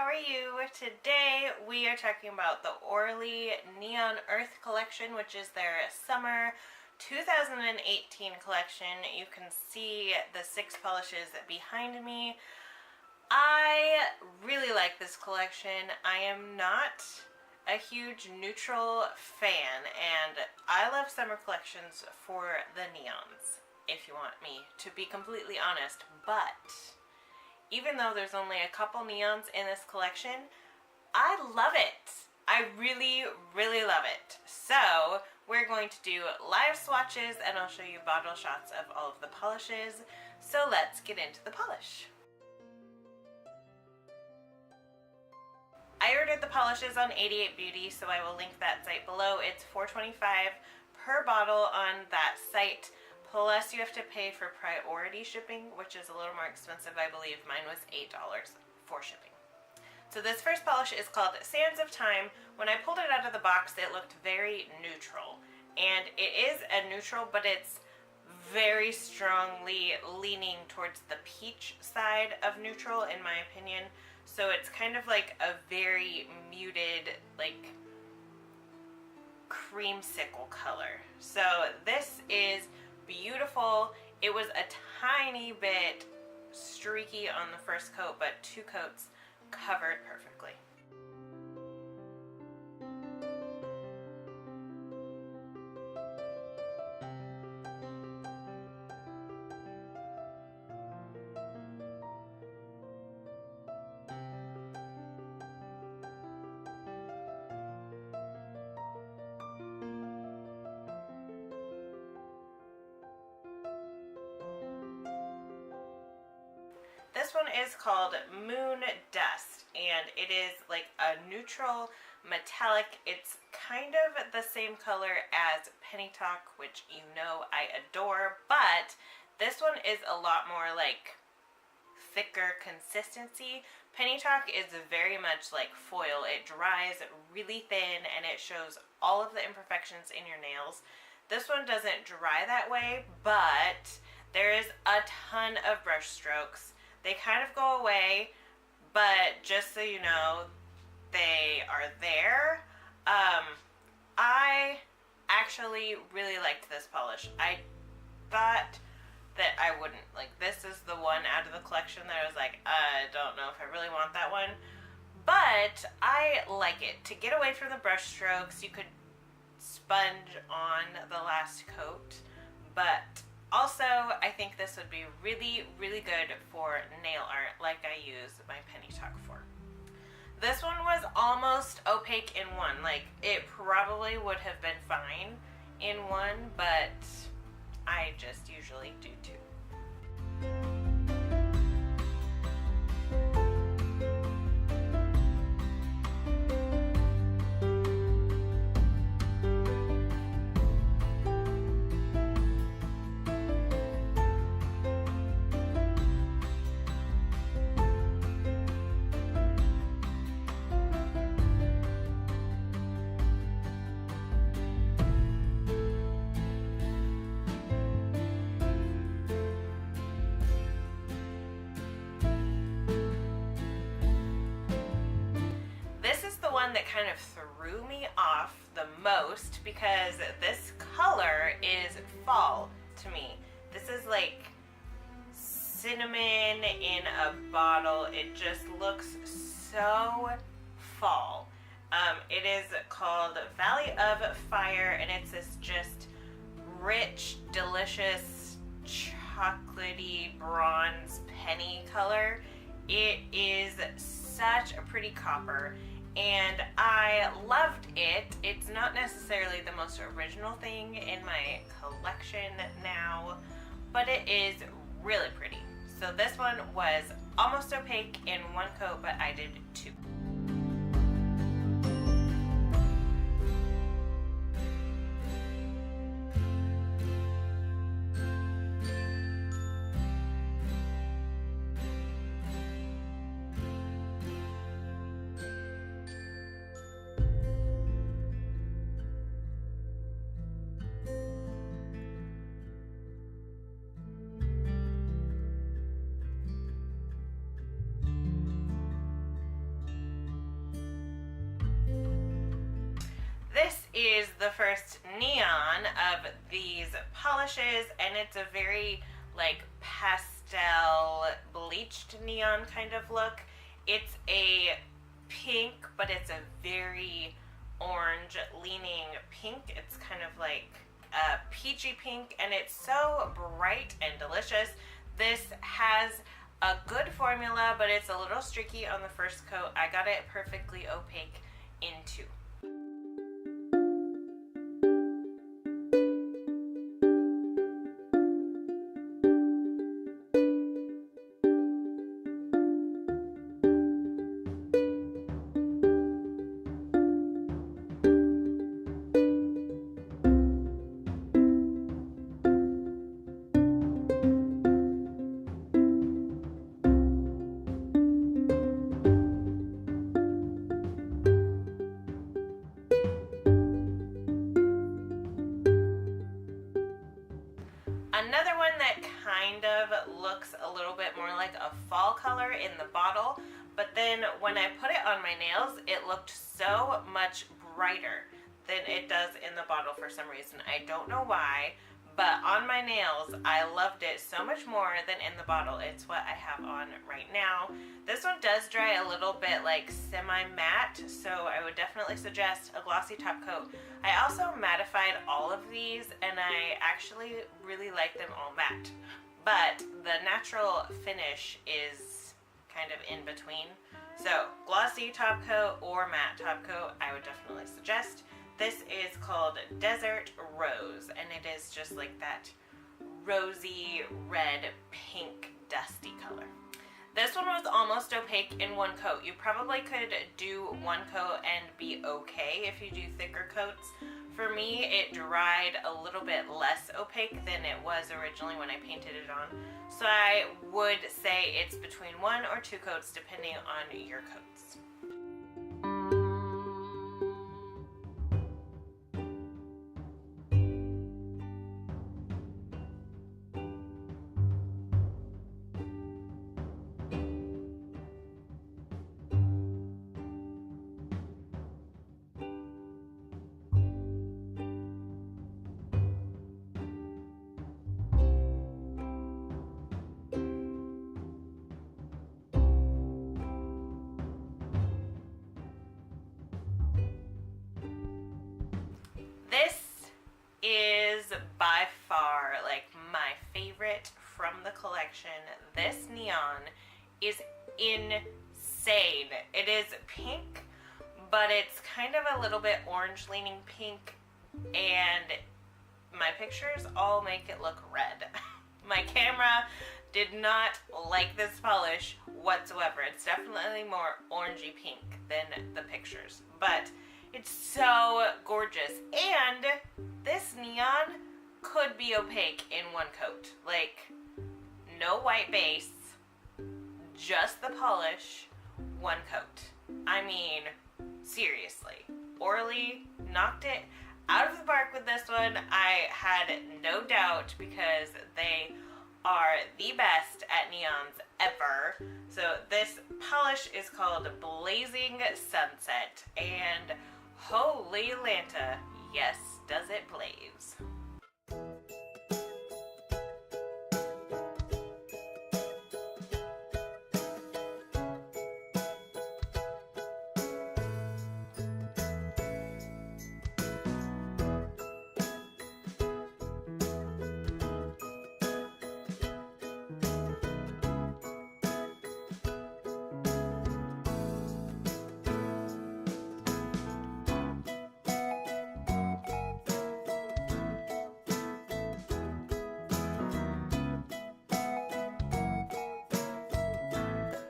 how are you? Today we are talking about the Orly Neon Earth collection, which is their summer 2018 collection. You can see the 6 polishes behind me. I really like this collection. I am not a huge neutral fan, and I love summer collections for the neons, if you want me to be completely honest, but even though there's only a couple neons in this collection, I love it. I really, really love it. So we're going to do live swatches and I'll show you bottle shots of all of the polishes. So let's get into the polish. I ordered the polishes on 88 Beauty, so I will link that site below. It's $4.25 per bottle on that site. Plus you have to pay for priority shipping, which is a little more expensive. I believe mine was $8 for shipping. So this first polish is called Sands of Time. When I pulled it out of the box, it looked very neutral. And it is a neutral, but it's very strongly leaning towards the peach side of neutral, in my opinion. So it's kind of like a very muted, like, creamsicle color. So this is beautiful. It was a tiny bit streaky on the first coat, but 2 coats covered perfectly. This one is called Moon Dust, and it is like a neutral metallic. It's kind of the same color as Penny Talk, which you know I adore, but this one is a lot more like thicker consistency. Penny Talk is very much like foil. It dries really thin and it shows all of the imperfections in your nails. This one doesn't dry that way, but there is a ton of brush strokes. They kind of go away, but just so you know, they are there. I actually really liked this polish. I thought that I wouldn't. Like, this is the one out of the collection that I was like, I don't know if I really want that one. But I like it. To get away from the brush strokes, you could sponge on the last coat, but also, I think this would be really, really good for nail art like I use my Penny Talk for. This one was almost opaque in one. Like, it probably would have been fine in one, but I just usually do 2. That kind of threw me off the most because this color is fall to me. This is like cinnamon in a bottle. It just looks so fall. It is called Valley of Fire, and it's this just rich, delicious, chocolatey bronze penny color. It is such a pretty copper, and I loved it. It's not necessarily the most original thing in my collection now, but it is really pretty. So this one was almost opaque in 1 coat, but I did 2. This is the first neon of these polishes, and it's a very like pastel bleached neon kind of look. It's a pink, but it's a very orange leaning pink. It's kind of like a peachy pink, and it's so bright and delicious. This has a good formula, but it's a little streaky on the first coat. I got it perfectly opaque in 2. Another one that kind of looks a little bit more like a fall color in the bottle, but then when I put it on my nails, it looked so much brighter than it does in the bottle for some reason. I don't know why, but on my nails, I loved it so much more than in the bottle. It's what I have on right now. This one does dry a little bit like semi-matte, so I would definitely suggest a glossy top coat. I also mattified all of these, and I actually really like them all matte. But the natural finish is kind of in between. So glossy top coat or matte top coat, I would definitely suggest. This is called Desert Rose, and it is just like that rosy red pink dusty color. This one was almost opaque in 1 coat. You probably could do 1 coat and be okay if you do thicker coats. For me, it dried a little bit less opaque than it was originally when I painted it on. So I would say it's between 1 or 2 coats depending on your coats. By far like my favorite from the collection. This neon is insane. It is pink, but it's kind of a little bit orange leaning pink, and my pictures all make it look red. My camera did not like this polish whatsoever. It's definitely more orangey pink than the pictures, but it's so gorgeous. And this neon could be opaque in 1 coat. Like, no white base, just the polish, 1 coat. I mean, seriously. Orly knocked it out of the park with this one. I had no doubt because they are the best at neons ever. So this polish is called Blazing Sunset, and holy Lanta, yes, does it blaze.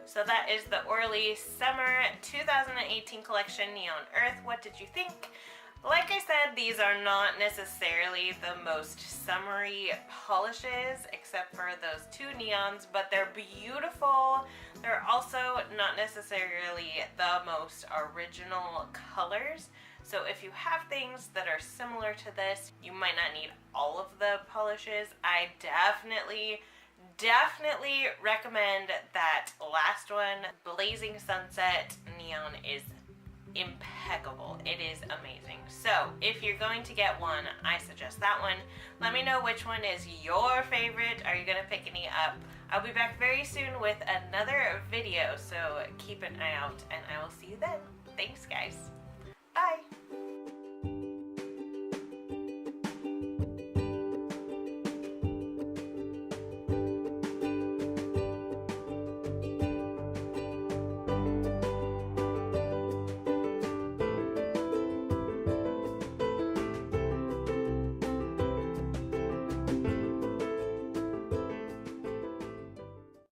So that is the Orly Summer 2018 collection, Neon Earth. What did you think? Like I said, these are not necessarily the most summery polishes, except for those 2 neons, but they're beautiful. They're also not necessarily the most original colors. So if you have things that are similar to this, you might not need all of the polishes. I definitely recommend that last one. Blazing Sunset Neon is impeccable. It is amazing. So if you're going to get one, I suggest that one. Let me know which one is your favorite. Are you gonna pick any up? I'll be back very soon with another video, so keep an eye out and I will see you then. Thanks guys. Bye.